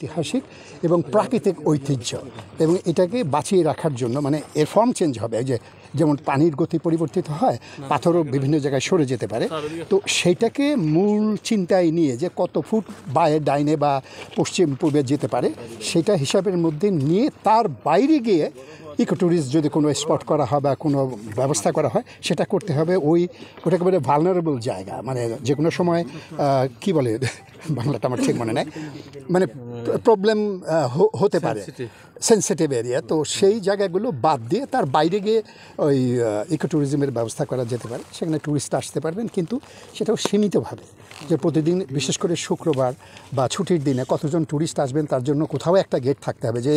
ঐতিহাসিক এবং প্রাকৃতিক ঐতিহ্য এবং এটাকে বাঁচিয়ে রাখার জন্য মানে এর ফর্ম চেঞ্জ হবে যে যেমন পানির গতি পরিবর্তিত হয়, পাথরও বিভিন্ন জায়গায় সরে যেতে পারে। তো সেইটাকে মূল চিন্তায় নিয়ে যে কত ফুট বায়ে ডাইনে বা পশ্চিম পূর্বে যেতে পারে সেটা হিসাবের মধ্যে নিয়ে তার বাইরে গিয়ে ইকো ট্যুরিস্ট যদি কোনো স্পট করা হয় বা কোনো ব্যবস্থা করা হয় সেটা করতে হবে ওটা একেবারে ভালনারেবল জায়গা, মানে যে কোনো সময় কি বলে বাংলাটা আমার ঠিক মনে নেই, মানে প্রবলেম হতে পারে, সেন্সিটিভ এরিয়া। তো সেই জায়গাগুলো বাদ দিয়ে তার বাইরে গিয়ে ওই ইকো ট্যুরিজমের ব্যবস্থা করা যেতে পারে। সেখানে ট্যুরিস্ট আসতে পারবেন, কিন্তু সেটাও সীমিতভাবে, যে প্রতিদিন বিশেষ করে শুক্রবার বা ছুটির দিনে কতজন ট্যুরিস্ট আসবেন তার জন্য কোথাও একটা গেট থাকতে হবে, যে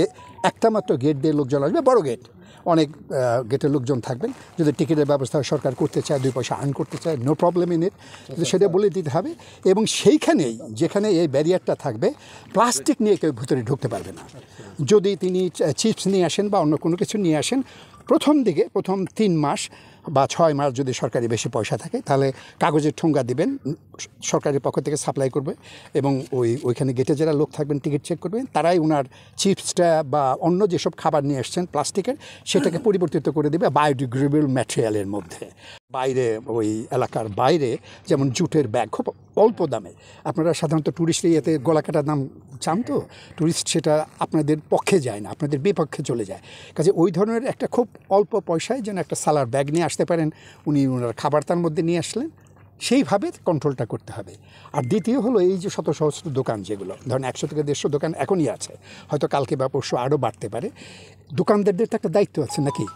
একটা মাত্র গেট দিয়ে লোকজন আসবে, বড় গেট, অনেক গেটের লোকজন থাকবেন। যদি টিকিটের ব্যবস্থা সরকার করতে চায়, 2 পয়সা আর্ন করতে চায়, নো প্রবলেম ইন ইট, কিন্তু সেটা বলে দিতে হবে। এবং সেইখানেই যেখানে এই ব্যারিয়ারটা থাকবে, প্লাস্টিক নিয়ে কেউ ভিতরে ঢুকতে পারবে না। যদি তিনি চিপস নিয়ে আসেন বা অন্য কোনো কিছু নিয়ে আসেন, প্রথম 3 মাস বা 6 মাস যদি সরকারি বেশি পয়সা থাকে তাহলে কাগজের ঠোঙ্গা দিবেন, সরকারের পক্ষ থেকে সাপ্লাই করবে এবং ওইখানে গেটে যারা লোক থাকবেন টিকিট চেক করবেন, তারাই ওনার চিপসটা বা অন্য যেসব খাবার নিয়ে আসছেন প্লাস্টিকের, সেটাকে পরিবর্তিত করে দেবে বায়োডিগ্রেডেবল ম্যাটেরিয়ালের মধ্যে। বাইরে ওই এলাকার বাইরে যেমন জুটের ব্যাগ খুব অল্প দামে, আপনারা সাধারণত ট্যুরিস্ট এরিয়াতে গলাকাটার দাম চান, তো ট্যুরিস্ট সেটা আপনাদের পক্ষে যায় না, আপনাদের বিপক্ষে চলে যায়। কাজে ওই ধরনের একটা খুব অল্প পয়সায় যেন একটা সালার ব্যাগ নিয়ে আসতে পারেন, ওনার খাবার তার মধ্যে নিয়ে আসলেন, সেইভাবে কন্ট্রোলটা করতে হবে। আর দ্বিতীয় হলো এই যে শত সহস্র দোকান, যেগুলো ধরেন 100 থেকে 150 দোকান এখনই আছে, হয়তো কালকে বা পরশু আরও বাড়তে পারে। দোকানদারদের তো একটা দায়িত্ব আছে নাকি,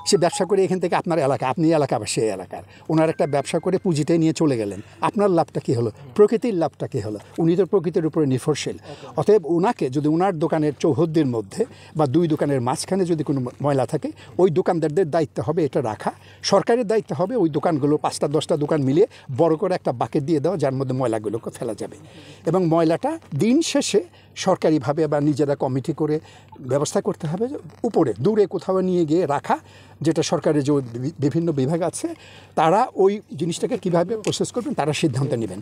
সে ব্যবসা করে এখান থেকে আপনার এলাকা, আপনি এলাকা বা সে এলাকার, ওনার একটা ব্যবসা করে পুঁজিটাই নিয়ে চলে গেলেন, আপনার লাভটা কী হলো, প্রকৃতির লাভটা কী হলো? উনি তো প্রকৃতির উপরে নির্ভরশীল। অতএব ওনাকে যদি ওনার দোকানের চৌহদ্দির মধ্যে বা 2 দোকানের মাঝখানে যদি কোনো ময়লা থাকে, ওই দোকানদারদের দায়িত্ব হবে এটা রাখা, সরকারের দায়িত্ব হবে ওই দোকানগুলো 5টা 10টা দোকান মিলিয়ে বড় করে একটা বাকেট দিয়ে দেওয়া, যার মধ্যে ময়লাগুলোকে ফেলা যাবে। এবং ময়লাটা দিন শেষে সরকারিভাবে বা নিজেরা কমিটি করে ব্যবস্থা করতে হবে, উপরে দূরে কোথাও নিয়ে গিয়ে রাখা, যেটা সরকারের যে বিভিন্ন বিভাগ আছে তারা ওই জিনিসটাকে কীভাবে প্রসেস করবেন তারা সিদ্ধান্ত নেবেন।